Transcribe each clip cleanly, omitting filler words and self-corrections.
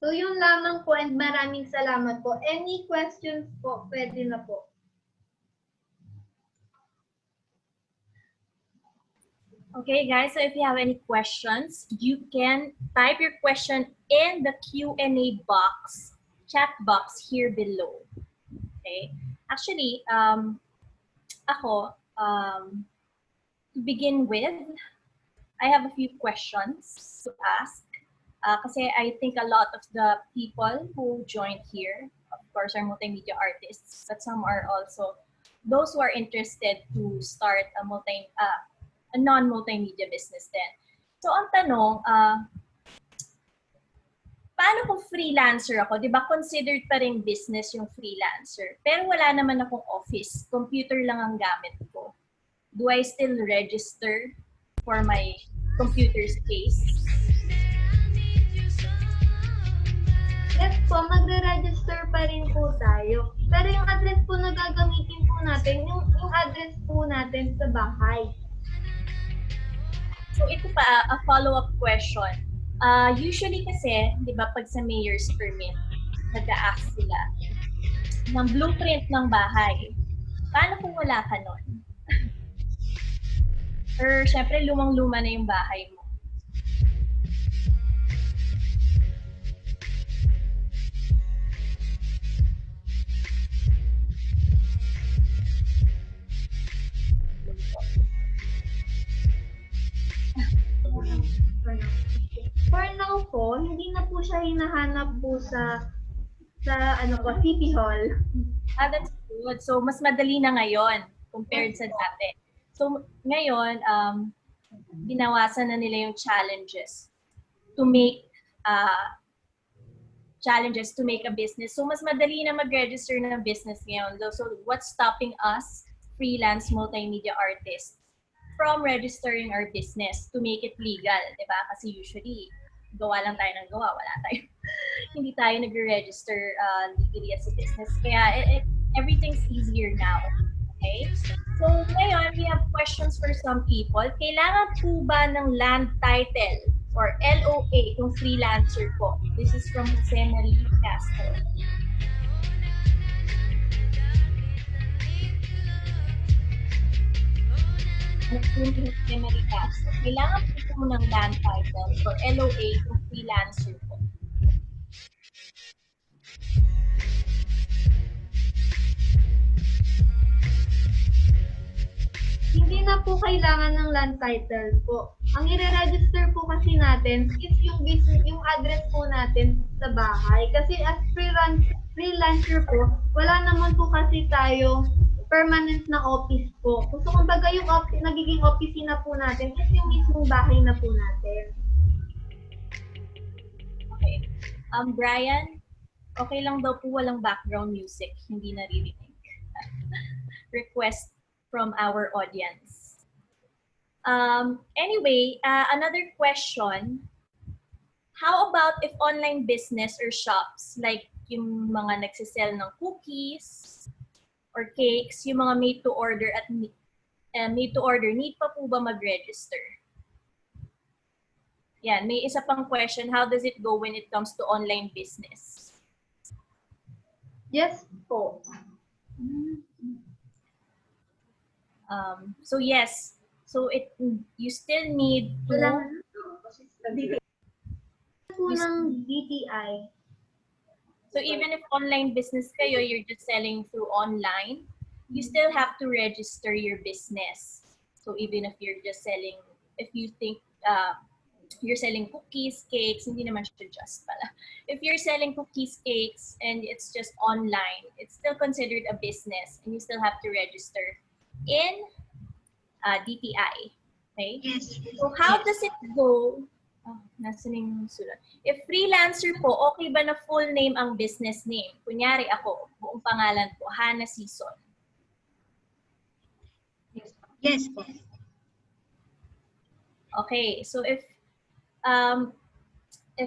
So yun lamang po and maraming salamat po. Any questions po, pwede na po. Okay, guys, so if you have any questions, you can type your question in the Q&A box, chat box here below. Okay? Actually, ako, to begin with, I have a few questions to ask. Kasi I think a lot of the people who joined here, of course, are multimedia artists, but some are also those who are interested to start a non-multimedia business din. So ang tanong, paano kung freelancer ako? Di ba considered pa rin business yung freelancer? Pero wala naman akong office. Computer lang ang gamit ko. Do I still register for my computer space? Yes po, magre-register pa rin po tayo. Pero yung address po na gagamitin po natin, yung address po natin sa bahay. So ito pa, a follow-up question. Usually kasi, di ba, pag sa mayor's permit, nag-a-ask sila ng blueprint ng bahay. Paano kung wala ka nun? Or syempre, lumang-luma na yung bahay mo. For now po, hindi na po siya hinahanap po sa City Hall. That's good. So, mas madali na ngayon compared sa dati. So, ngayon, binawasan na nila yung challenges to make a business. So, mas madali na mag-register ng business ngayon. So, what's stopping us, freelance multimedia artists, from registering our business to make it legal, di ba? Kasi usually, gawa lang tayo ng gawa, wala tayo. Hindi tayo nag-register legally as a business. Kaya everything's easier now. Okay? So ngayon, we have questions for some people. Kailangan po ba ng land title or LOA kung freelancer po? This is from Jose Marie Castro. Kailangan po ng land title or LOA kung freelancer po. Hindi na po kailangan ng land title po. Ang i-register po kasi natin is yung address po natin sa bahay. Kasi as freelancer po, wala naman po kasi tayo permanent na office po. So kumbaga yung nagiging opisina po natin is yung mismong bahay na po natin. Okay. Brian, okay lang daw po walang background music, hindi naririnig. Request from our audience. Anyway, another question. How about if online business or shops, like yung mga nagsisell ng cookies or cakes, yung mga made-to-order need pa po ba mag-register? Yan, may isa pang question. How does it go when it comes to online business? Yes po. So yes, so you still need to po ng DTI. So even if online business kayo, you're just selling through online, you still have to register your business. So even if you're just selling, if you think you're selling cookies, cakes, hindi naman siya just pala. If you're selling cookies, cakes, and it's just online, it's still considered a business and you still have to register in DTI. Okay? Yes. So how does it go? Nasa na yung sulat. If freelancer po, okay ba na full name ang business name? Kunyari ako, buong pangalan po, Hannah Season. Yes po. Okay, so if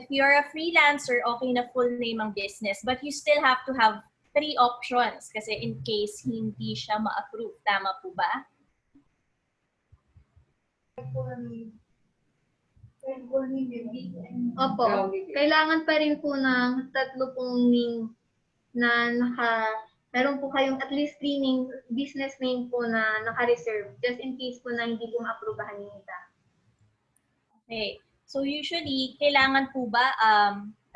you're a freelancer, okay na full name ang business, but you still have to have 3 options kasi in case hindi siya ma-approve. Tama po ba? Opo, kailangan pa rin po ng tatlo pong name na meron po kayong at least 3 business name po na naka-reserve just in case po na hindi po ma-aprobahan yung isa. Okay. So usually, kailangan po ba,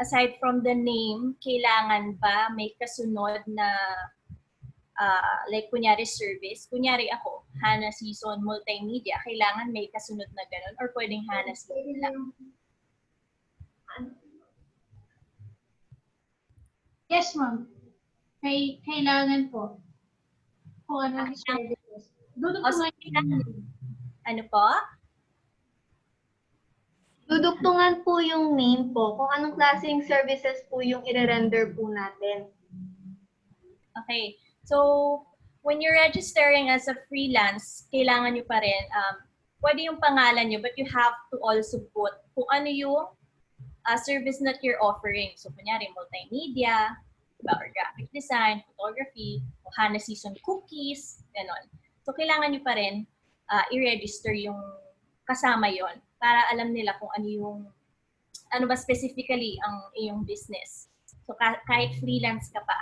aside from the name, kailangan ba may kasunod na, like kunyari service? Kunyari ako, Hana Season Multimedia, kailangan may kasunod na ganun or pwedeng Hana Season lang? Yes, ma'am. Kailangan po. Kung ano yung services. Doon po nga yung Ano po? Dudugtungan po yung name po kung anong klaseng services po yung i-render po natin. Okay. So, when you're registering as a freelance, kailangan nyo pa rin, pwede yung pangalan nyo, but you have to also put kung ano yung service that you're offering. So, kunyari, multimedia, or graphic design, photography, o Hana Season cookies, gano'n. So, kailangan nyo pa rin i-register yung kasama yon para alam nila kung ano ba specifically ang iyong business. So, kahit freelance ka pa.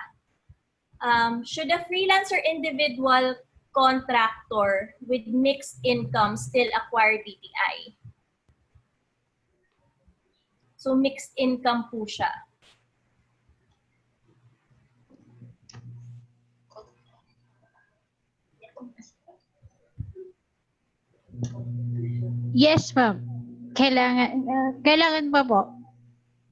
Should a freelance or individual contractor with mixed income still acquire DTI? So, mixed income po siya. Yes, ma'am. Kailangan pa po.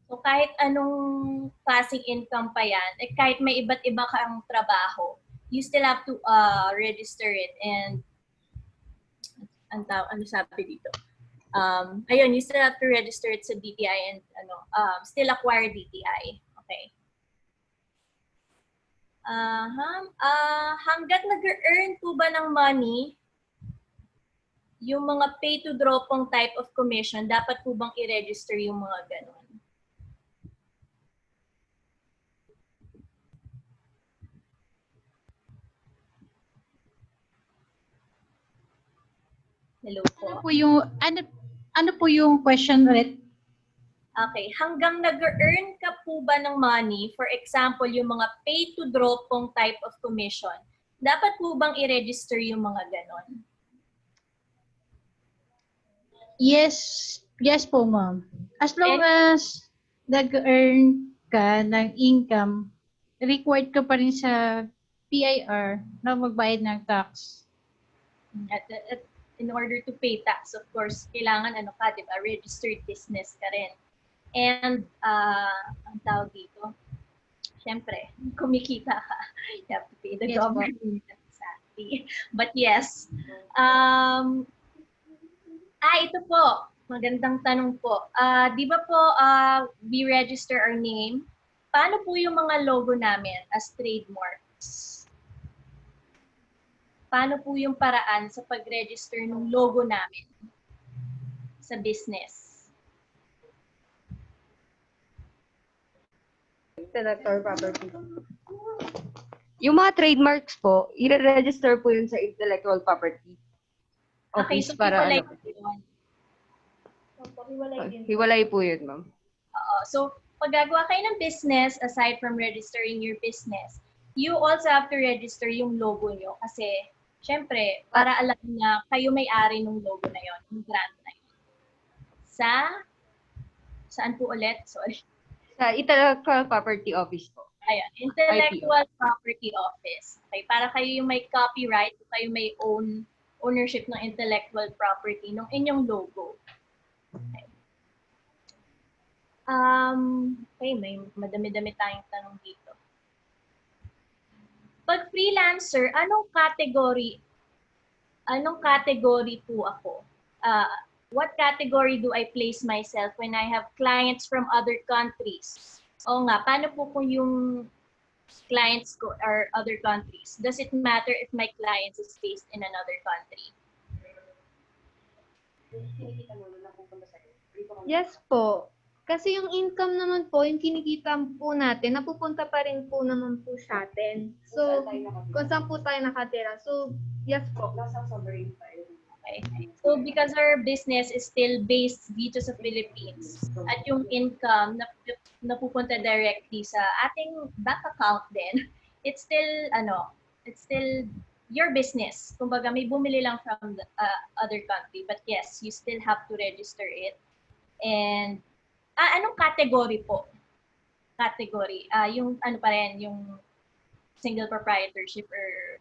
So, kahit anong klaseng income pa yan, kahit may iba't iba kang trabaho, you still have to register it and ano sabi dito? Ayun, you still have to register it sa DTI and still acquire DTI. Okay. Hanggat nag-earn po ba ng money, yung mga pay-to-draw pong type of commission, dapat po bang i-register yung mga ganon? Hello po. Ano po yung question ulit? Okay, hanggang nag-earn ka po ba ng money, for example, yung mga pay-to-draw pong type of commission, dapat po bang i-register yung mga ganon? Yes po, ma'am. As long as nag-earn ka ng income, required ka pa rin sa PIR na magbayad ng tax. At in order to pay tax, of course, kailangan diba, registered business ka rin. And ang tawag dito, syempre, kumikita ka, you have to pay the Yes, government. Exactly. But yes, ito po, magandang tanong po. Di ba po, we register our name? Paano po yung mga logo namin as trademarks? Paano po yung paraan sa pag-register ng logo namin sa business? Intellectual property. Yung mga trademarks po, i-register po yun sa intellectual property Okay, office so para hiwalay ano. po yun. Hiwalay po yun, ma'am. So, pag gagawa kayo ng business, aside from registering your business, you also have to register yung logo nyo kasi, syempre, para alam na kayo may-ari ng logo na yon, yung brand na yun. Saan po ulit? Sorry. Sa intellectual property office po. Ayan, Intellectual Property Office. Okay, para kayo yung may copyright, kayo may ownership ng intellectual property ng inyong logo. Okay. Okay, may madami-dami tayong tanong dito. Pag freelancer, anong category po ako? What category do I place myself when I have clients from other countries? O nga, paano po kung yung clients ko are other countries? Does it matter if my client is based in another country? Yes po. Kasi yung income naman po, yung kinikita po natin, napupunta pa rin po naman po sa atin. So, kung saan po tayo nakatira. So, yes po. Okay. So because our business is still based dito sa Philippines at yung income na napupunta directly sa ating bank account din, it's still your business. Kumbaga may bumili lang from the other country, but yes, you still have to register it. And anong category po? Category. Yung ano pa rin, yung single proprietorship or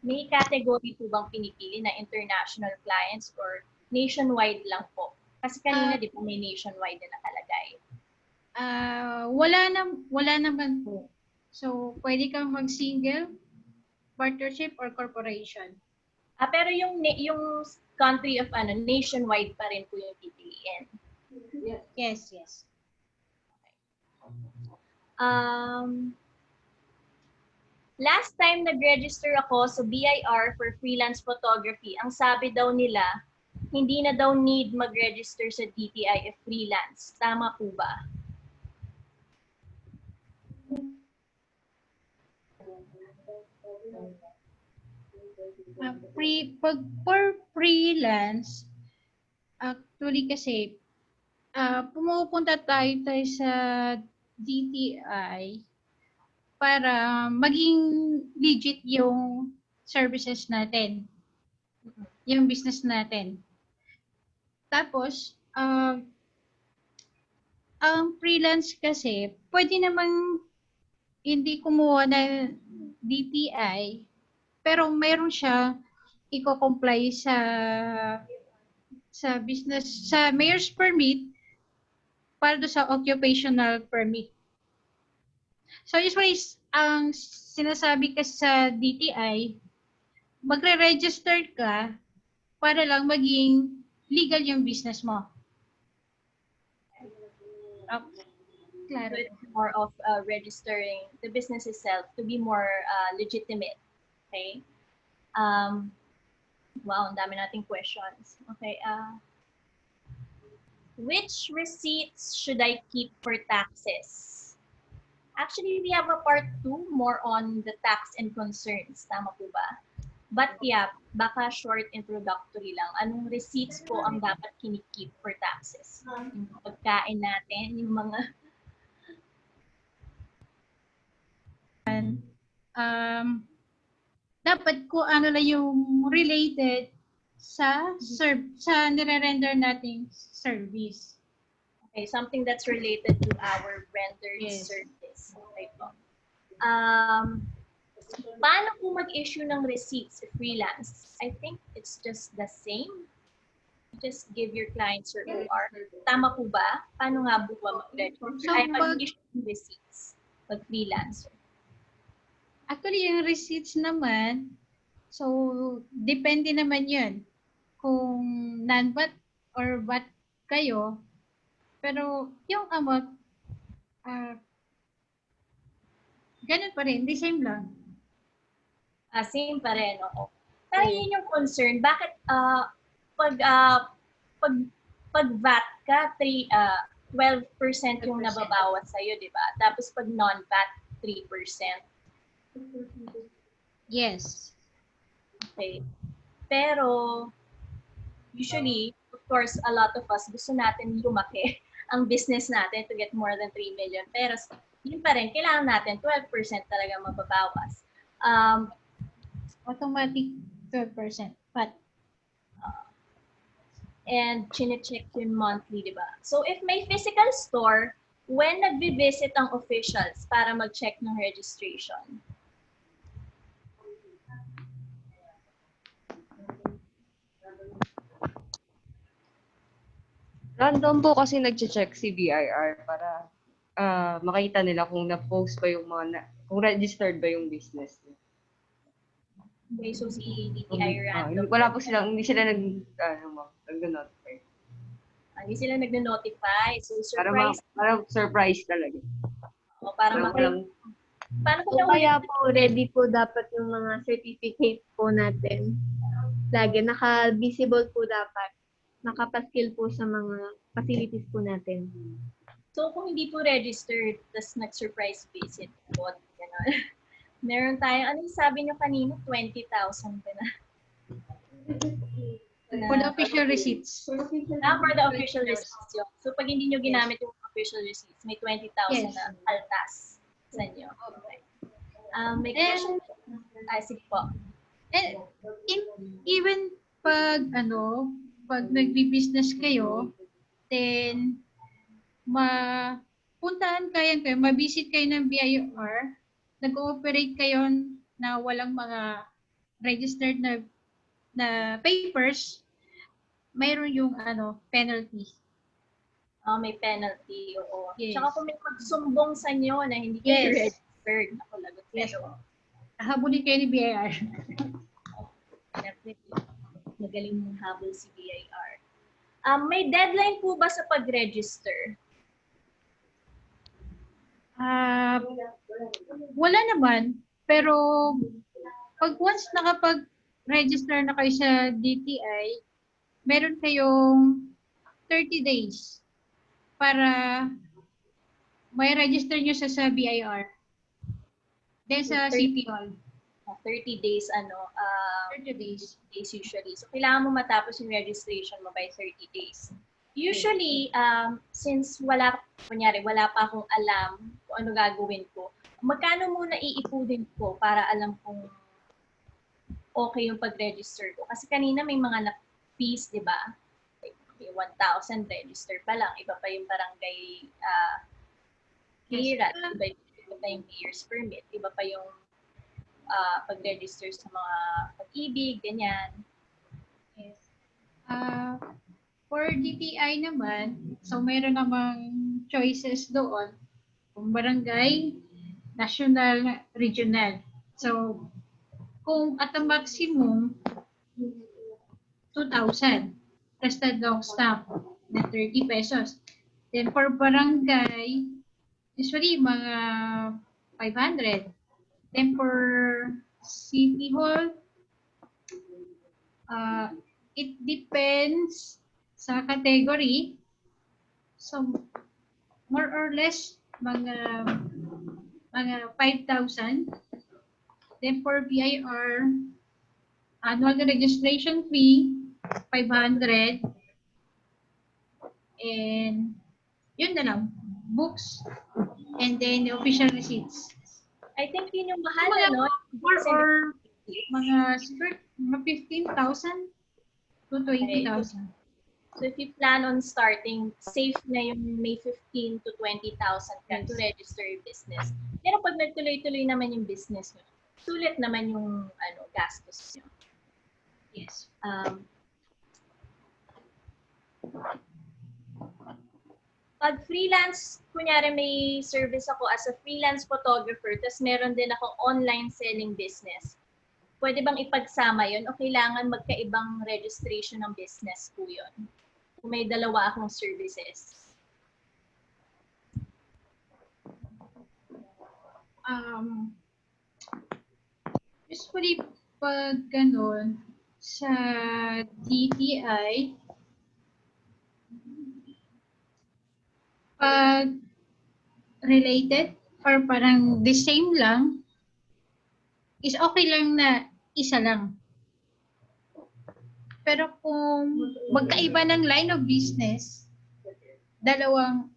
may category po bang pinipili na international clients or nationwide lang po? Kasi kanina di po may nationwide na nakalagay. Wala naman po. So, pwede kang mag-single, partnership, or corporation. Pero yung country of nationwide pa rin po yung pipiliin. Yes. Last time nag-register ako sa BIR for freelance photography, ang sabi daw nila, hindi na daw need mag-register sa DTI if freelance. Tama po ba? For freelance, actually kasi, pumupunta tayo sa DTI para maging legit yung services natin, yung business natin. Tapos, ang freelance kasi, pwede namang hindi kumuha ng DTI, pero meron siya i-comply sa business, sa mayor's permit para do sa occupational permit. So usually, ang sinasabi kasi sa DTI, magre-register ka para lang maging legal yung business mo. Okay. Claro. So it's more of registering the business itself to be more legitimate. Okay? Wow, ang dami nating questions. Okay. Which receipts should I keep for taxes? Actually, we have a part 2 more on the tax and concerns. Tama po ba? But yeah, baka short introductory lang. Anong receipts po ang dapat kinikip for taxes? Yung pagkain natin, yung mga... Dapat ko ano lang yung related sa nire-render nating service. Okay, something that's related to our rendered service. Okay po. Paano po mag-issue ng receipts if freelance? I think it's just the same. Just give your client your OR. Tama po ba? Paano nga po ba mag-issue ng receipts pag freelancer? Actually, yung receipts naman, so depende naman yun kung non-VAT or VAT kayo. Pero yung amount, ganun pa rin, the same lang. Same pa rin, oo. Pero yun yung concern. Bakit pag VAT ka, 12% yung nababawas sa'yo, di ba? Tapos pag non-VAT, 3%. Yes. Okay. Pero, usually, of course, a lot of us, gusto natin lumaki ang business natin to get more than 3 million. Pero, yun pa rin, kailangan natin 12% talaga mababawas. Automatic 12%. But, and chine-check yun monthly, di ba? So, if may physical store, when nagbi-visit ang officials para mag-check ng registration? Random po kasi nag-check si BIR para makita nila kung na-post ba yung kung registered ba yung business. Okay, so si DTI random. Wala po silang, hindi sila nag-notify. Hindi sila nag-notify. So, surprise. Para surprise talaga. O, para paano ko So, kaya po, ready po dapat yung mga certificate po natin. Lagi, naka-visible po dapat. Nakapaskill po sa mga facilities po natin. So, kung hindi po registered, tas nag-surprise visit po, gano'n. Meron tayo, ano yung sabi nyo kanina? 20,000 ba na? For the official receipts. For the official receipts yun. So, pag hindi nyo ginamit yung official receipts, may 20,000 Yes. na altas sa inyo. Okay. May And- question? Sige po. And even pag pag nagbi-business kayo, then mapuntahan kayo, ma-visit kayo ng BIR, nag-ooperate kayo na walang mga registered na papers, mayroon yung penalty. May penalty, oo. Yes. Tsaka kung may magsumbong sa inyo na hindi kayo Yes. registered, ako lagot Yes. kayo. Habulin kayo ni BIR. Definitely. Magaling mong habol si BIR. May deadline po ba sa pag-register? Wala naman, pero pag once nakapag-register na kayo sa DTI, meron kayong 30 days para may register nyo sa BIR. Then sa 30 City Hall, 30 days, 30 days. days usually. So, kailangan mo matapos yung registration mo by 30 days. Usually, since wala pa akong alam kung ano gagawin ko, magkano muna iipunin ko para alam kung okay yung pag-register ko? Kasi kanina may mga fees, di ba? Like, 1,000 register pa lang. Iba pa yung barangay clearance, iba pa yung mayor's permit, iba pa yung pag-register sa mga pag-ibig, ganyan. Yes. For DTI naman, so mayroon namang choices doon. Kung barangay, national, regional. So, kung at the maximum, 2,000. Tested long stamp na 30 pesos. Then for barangay, usually mga 500. Then for City Hall, it depends sa category. So, more or less, mga 5,000. Then for BIR, annual registration fee, 500. And yun na lang, books, and then the official receipts. I think yun yung mahal, Mga no? or mga skirt, mga 15,000 to 20,000. So if you plan on starting, safe na yung may 15 to 20,000 ka to register your business. Pero pag nagtuloy-tuloy naman yung business nyo, sulit naman yung gastos nyo. Yes. Pag freelance, kunyari may service ako as a freelance photographer, tapos meron din akong online selling business. Pwede bang ipagsama yun o kailangan magkaibang registration ng business po yun? Kung may dalawa akong services. Usually, pag ganun, sa DTI, pag related or parang the same lang, is okay lang na isa lang. Pero kung magkaiba ng line of business, dalawang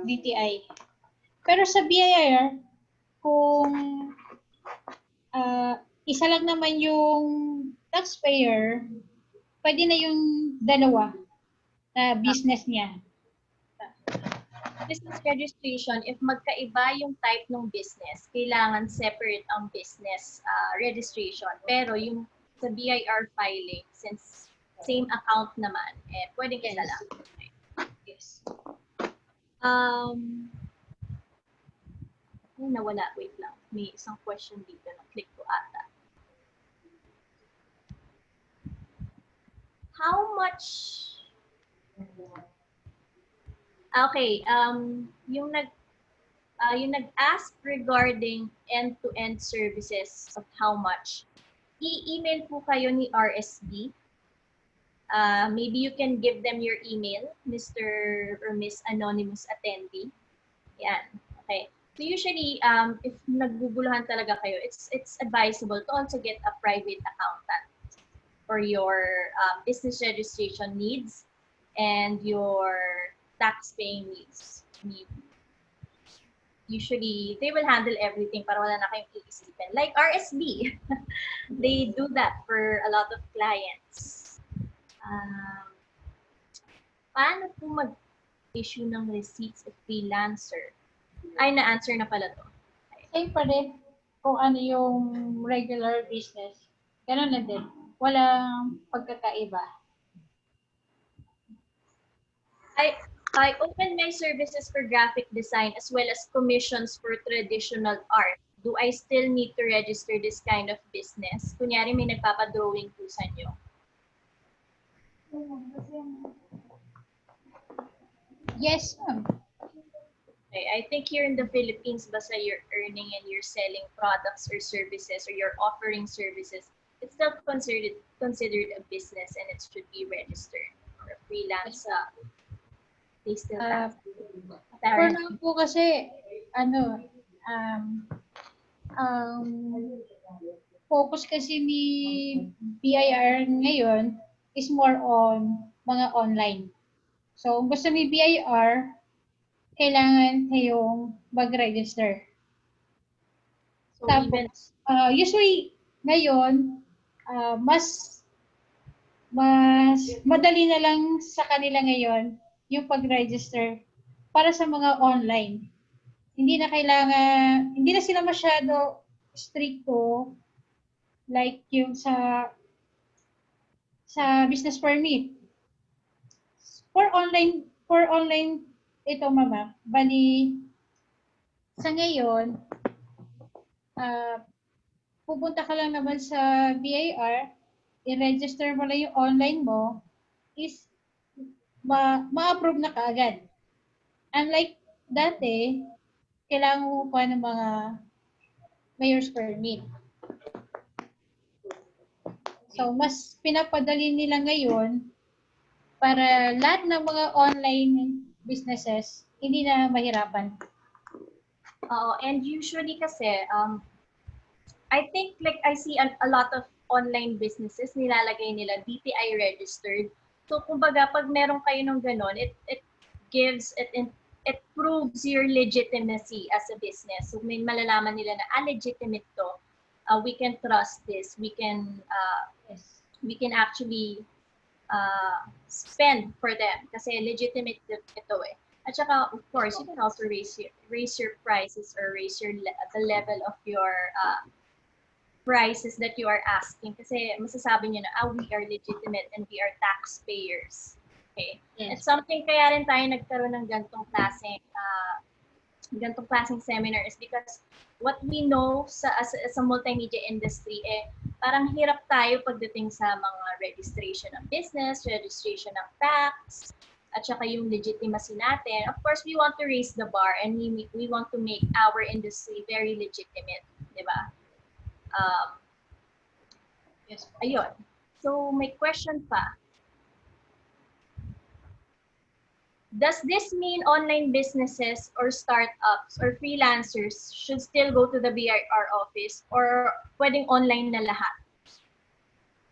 DTI. Pero sa BIR, kung isa lang naman yung taxpayer, pwede na yung dalawa na business niya. Business registration, if magkaiba yung type ng business, kailangan separate ang business registration. Pero yung sa BIR filing, since same account naman, pwedeng isa lang. Yes. Nawala, wait lang. May isang question dito na click ko ata. How much... Okay, yung nag-ask regarding end-to-end services of how much, i-email po kayo ni RSB. Maybe you can give them your email, Mr. or Miss Anonymous Attendee. Yan, okay. So usually, if nagguguluhan talaga kayo, it's advisable to also get a private accountant. for your business registration needs and your tax paying needs. Usually, they will handle everything para wala na kayong iisipin. Like RSB, they do that for a lot of clients. Paano po mag-issue ng receipts if freelancer? Ay, na-answer na pala to. Same pa rin kung ano yung regular business. Ganun na din. Walang pagkakaiba. I opened my services for graphic design as well as commissions for traditional art. Do I still need to register this kind of business? Kunyari may nagpapadrawing po sa inyo. Yes, ma'am. Okay, I think here in the Philippines, basta you're earning and you're selling products or services or you're offering services, it's still considered a business and it should be registered. For a freelance, they still have to. For now po kasi, focus kasi ni BIR ngayon is more on mga online. So, kung gusto ni BIR, kailangan kayong mag-register. So Tapos, usually, ngayon, mas madali na lang sa kanila ngayon yung pag-register para sa mga online. Hindi na sila masyado stricto like yung sa business permit. For online ito mama, bali sa ngayon pupunta ka lang naman sa BIR, i-register mo lang yung online mo, is ma-approve na kaagad. Unlike dati, kailangan mo pa ng mga mayor's permit. So, mas pinapadali nila ngayon para lahat ng mga online businesses hindi na mahirapan. And usually kasi, I think like I see a lot of online businesses, nilalagay nila DTI registered. So kumbaga pag meron kayo ng ganon, it proves your legitimacy as a business. So may malalaman nila na legitimate to. We can trust this. We can actually spend for them kasi legitimate ito eh. At saka, of course, you can also raise your prices or raise the level of your prices that you are asking kasi masasabi nyo na, we are legitimate and we are taxpayers. Okay? Yes. It's something kaya rin tayo nagkaroon ng gantong klaseng seminar is because what we know as a multimedia industry, parang hirap tayo pagdating sa mga registration ng business, registration ng tax, at saka yung legitimacy natin. Of course, we want to raise the bar and we want to make our industry very legitimate, di ba? Yes. Ayun. So, may question pa. Does this mean online businesses or startups or freelancers should still go to the BIR office or pwedeng online na lahat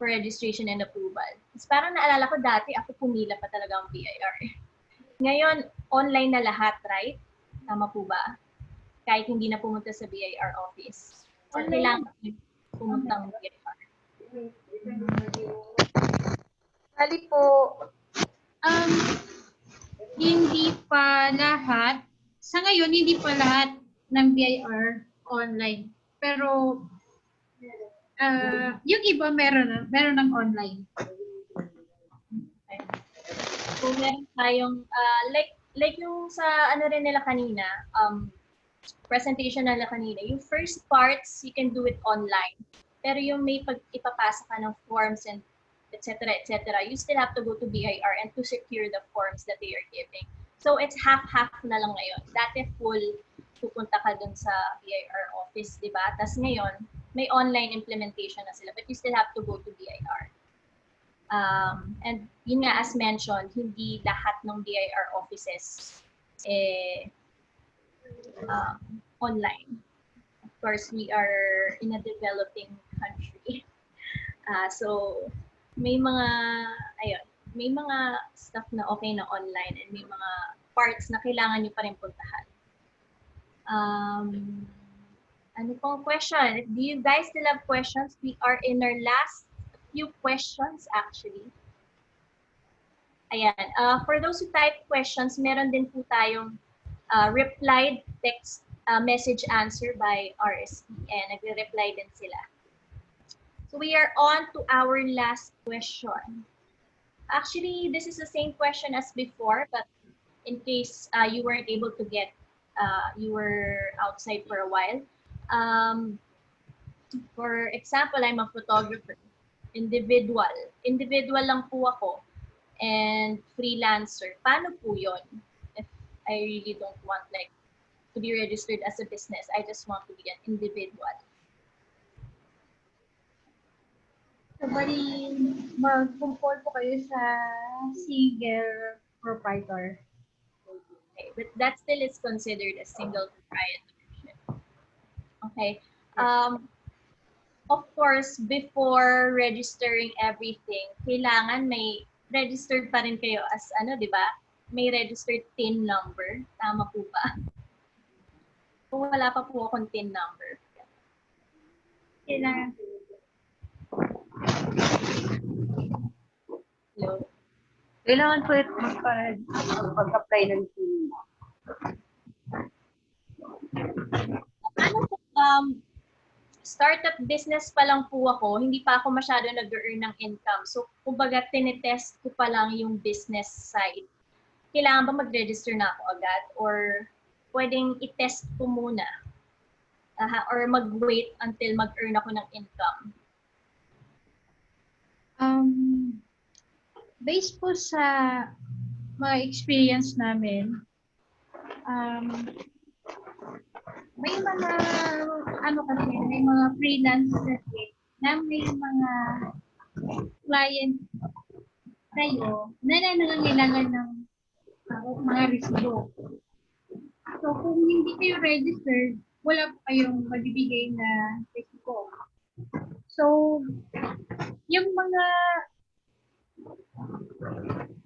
for registration and approval? Mas parang naalala ko dati, ako pumila pa talaga ang BIR. Ngayon, online na lahat, right? Tama po ba? Kahit hindi na pumunta sa BIR office. Or kailangan pumunta ng BIR. Bali po, hindi pa lahat, sa ngayon, hindi pa lahat ng BIR online. Pero, yung iba meron ng online. Okay. So, meron tayong, like yung sa ano rin nila kanina, presentation nila kanina, yung first parts, you can do it online. Pero yung may ipapasa ka ng forms and etc., you still have to go to BIR and to secure the forms that they are giving. So, it's half-half na lang ngayon. Dati full, pupunta ka dun sa BIR office, di ba? Tapos ngayon, may online implementation na sila, but you still have to go to BIR. And yun nga, as mentioned, hindi lahat ng BIR offices online. Of course, we are in a developing country. So, may mga, ayun, may mga stuff na okay na online and may mga parts na kailangan nyo pa rin puntahan. Ano pong question? Do you guys still have questions? We are in our last few questions actually. Ayan. For those who type questions, meron din po tayong replied text message answer by RSP and nagre-reply din sila. So we are on to our last question. Actually, this is the same question as before, but in case you weren't able to get, you were outside for a while. For example, I'm a photographer, individual. Individual lang po ako and freelancer. Paano po yun? If I really don't want like to be registered as a business, I just want to be an individual. So, bali, mag-comport po kayo sa single proprietor. Okay, but that still is considered a single proprietorship. Okay. Of course, before registering everything, kailangan may registered pa rin kayo as ano, di ba? May registered TIN number. Tama po ba? Kung wala pa po akong TIN number. Kailangan. Hello? Kailangan po ito mag-apply ng team. Ano po, startup business pa lang po ako, hindi pa ako masyado nag-earn ng income. So, kumbaga, tinetest ko pa lang yung business side. Kailangan ba mag-register na ako agad? Or pwedeng i-test ko muna? Or mag-wait until mag-earn ako ng income? Based po sa mga experience namin, may mga may mga freelance kasi na may mga client kayo na nangangailangan ng mga resibo. So kung hindi kayo registered, wala po kayong magbibigay na resibo. So yung mga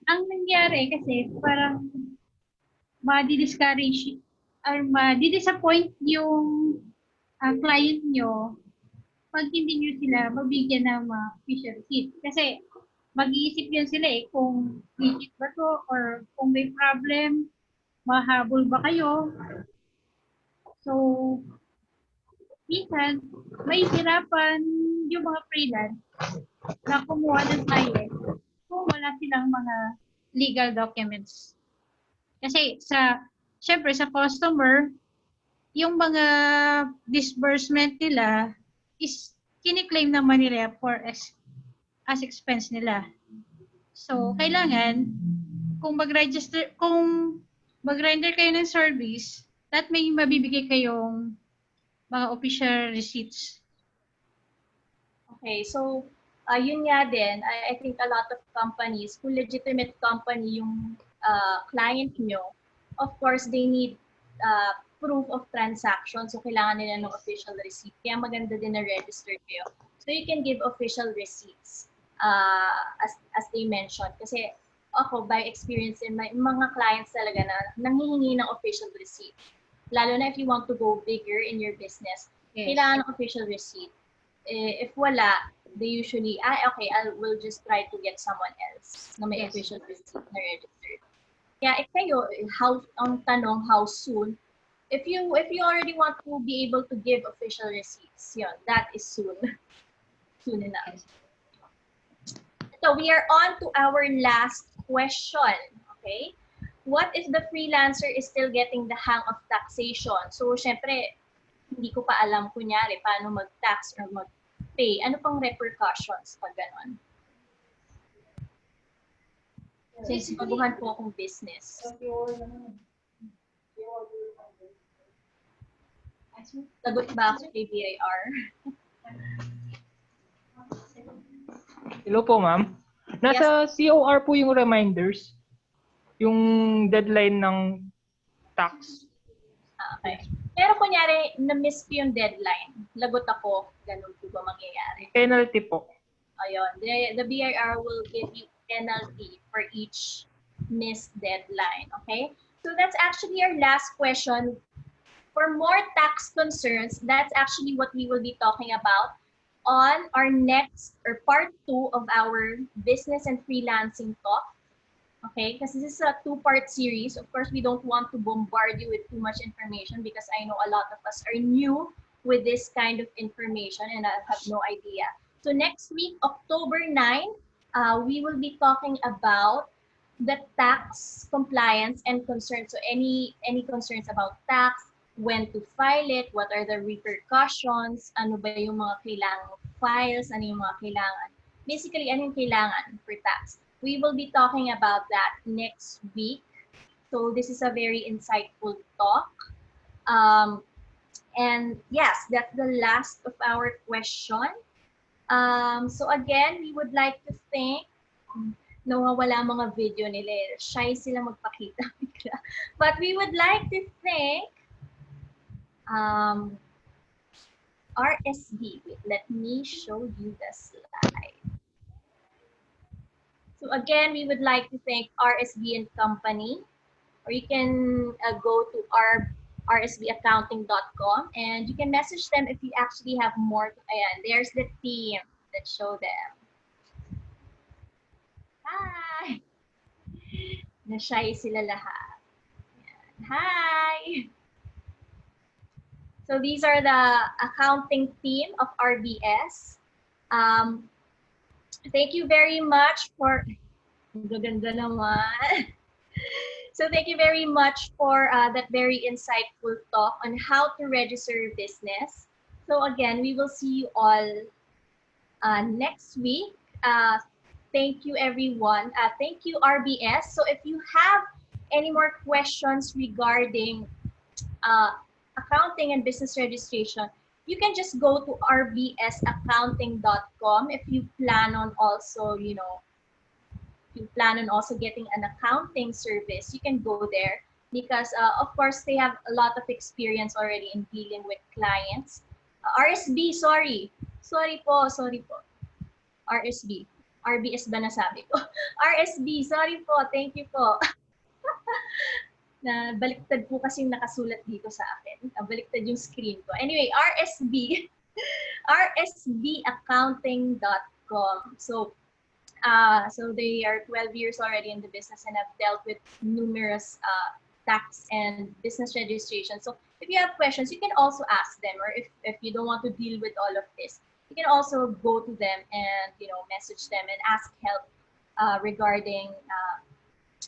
ang nangyari kasi parang ma-discourage or ma-disappoint yung client nyo pag hindi nyo sila mabigyan ng mga official receipt. Kasi mag-iisip yun sila kung legit ba to or kung may problem, mahabol ba kayo. So, minsan, may hirapan yung mga freelance na kumuha ng client kung wala silang mga legal documents. Kasi syempre sa customer, yung mga disbursement nila is kiniklaim naman nila as expense nila. So, kailangan kung mag-render kayo ng service, that may mabibigay kayong mga official receipts. Okay, so yun nga din, I think a lot of companies, kung legitimate company yung client nyo, of course, they need proof of transaction. So, kailangan nila ng official receipt. Kaya maganda din na register kayo. So, you can give official receipts as they mentioned. Kasi ako, by experience, may mga clients talaga na nanghihingi ng official receipt. Lalo na if you want to go bigger in your business, kailangan ng official receipt. If wala, they usually, okay, we'll just try to get someone else na may official receipt na registered. Kaya kayo, ang tanong, how soon? If you already want to be able to give official receipts, yun, that is soon. Soon enough. So we are on to our last question, okay? What if the freelancer is still getting the hang of taxation? So, syempre, hindi ko pa alam, kunyari, paano mag-tax or mag-pay. Ano pang repercussions pag ganon? Since baguhan po akong business. Sagot ba ako kay BIR? Hello po, ma'am. Nasa COR po yung reminders, yung deadline ng tax. Okay. Pero kunyari, na-miss ko yung deadline. Lagot ako, ganun po ba mangyayari? Penalty po. Ayun, the BIR will give you penalty for each missed deadline. Okay? So that's actually our last question. For more tax concerns, that's actually what we will be talking about on our next or part 2 of our business and freelancing talk. Okay, because this is a 2-part series. Of course, we don't want to bombard you with too much information because I know a lot of us are new with this kind of information and I have no idea. So next week, October 9, we will be talking about the tax compliance and concerns. So any concerns about tax, when to file it, what are the repercussions, ano ba yung mga kailangang files, ano yung mga kailangan. Basically, ano yung kailangan for tax. We will be talking about that next week. So this is a very insightful talk. And yes, that's the last of our question. So again, we would like to thank, nawawala mga video nila. Shy sila magpakita. But we would like to thank RSB. Wait, let me show you the slide. So again, we would like to thank RSB and Company, or you can go to rsbaccounting.com and you can message them if you actually have more. Ayan, there's the team that show them. Hi! Na-shy sila lahat. Ayan. Hi! So these are the accounting team of RBS. Thank you very much for, gaganda naman. So thank you very much for that very insightful talk on how to register your business. So again, we will see you all next week. Thank you everyone. Thank you RBS. So if you have any more questions regarding accounting and business registration, you can just go to rbsaccounting.com if you plan on also, you know, if you plan on also getting an accounting service, you can go there because of course they have a lot of experience already in dealing with clients. RSB, sorry po. RSB. RBS ba nasabi ko? RSB, sorry po. Thank you po. Na baliktad po kasi nakasulat dito sa akin. Baliktad yung screen ko. Anyway, RSB, rsbaccounting.com. So they are 12 years already in the business and have dealt with numerous tax and business registration. So if you have questions, you can also ask them, or if you don't want to deal with all of this, you can also go to them and, you know, message them and ask help regarding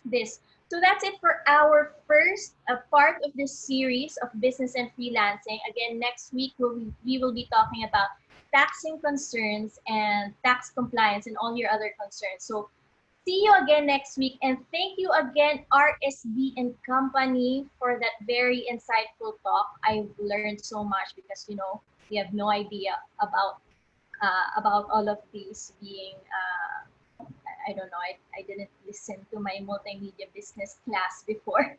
this. So that's it for our first part of this series of business and freelancing. Again, next week we will be talking about taxing concerns and tax compliance and all your other concerns. So see you again next week, and thank you again RSB and Company for that very insightful talk. I've learned so much because, you know, we have no idea about all of these being I don't know, I didn't listen to my multimedia business class before.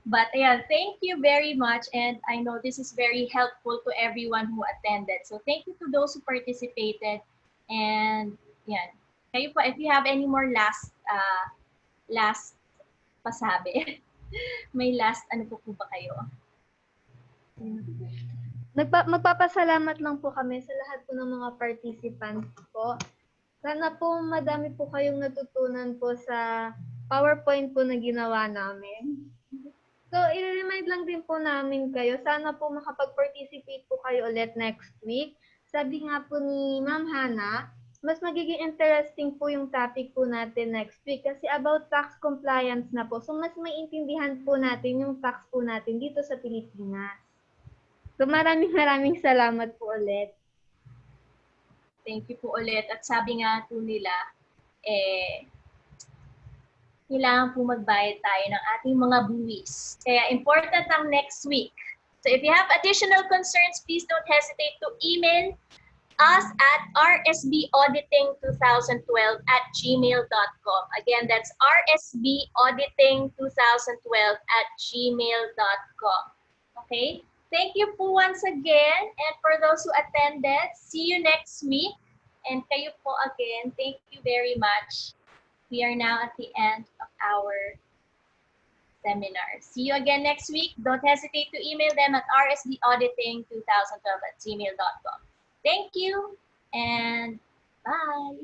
But yeah, thank you very much. And I know this is very helpful to everyone who attended. So thank you to those who participated. And yeah, kayo po, if you have any more last pasabi, may last ano po ba kayo? Magpapasalamat lang po kami sa lahat po ng mga participants po. Sana po madami po kayong natutunan po sa PowerPoint po na ginawa namin. So, i-remind lang din po namin kayo. Sana po makapag-participate po kayo ulit next week. Sabi nga po ni Ma'am Hana, mas magiging interesting po yung topic po natin next week kasi about tax compliance na po. So, mas maintindihan po natin yung tax po natin dito sa Pilipinas. So, maraming salamat po ulit. Thank you po ulit. At sabi nga po nila, kailangan po magbayad tayo ng ating mga buwis. Kaya important ang next week. So if you have additional concerns, please don't hesitate to email us at rsbauditing2012@gmail.com. Again, that's rsbauditing2012@gmail.com. Okay? Thank you po once again. And for those who attended, see you next week. And kayo po again, thank you very much. We are now at the end of our seminar. See you again next week. Don't hesitate to email them at rsdauditing2012@gmail.com. Thank you and bye.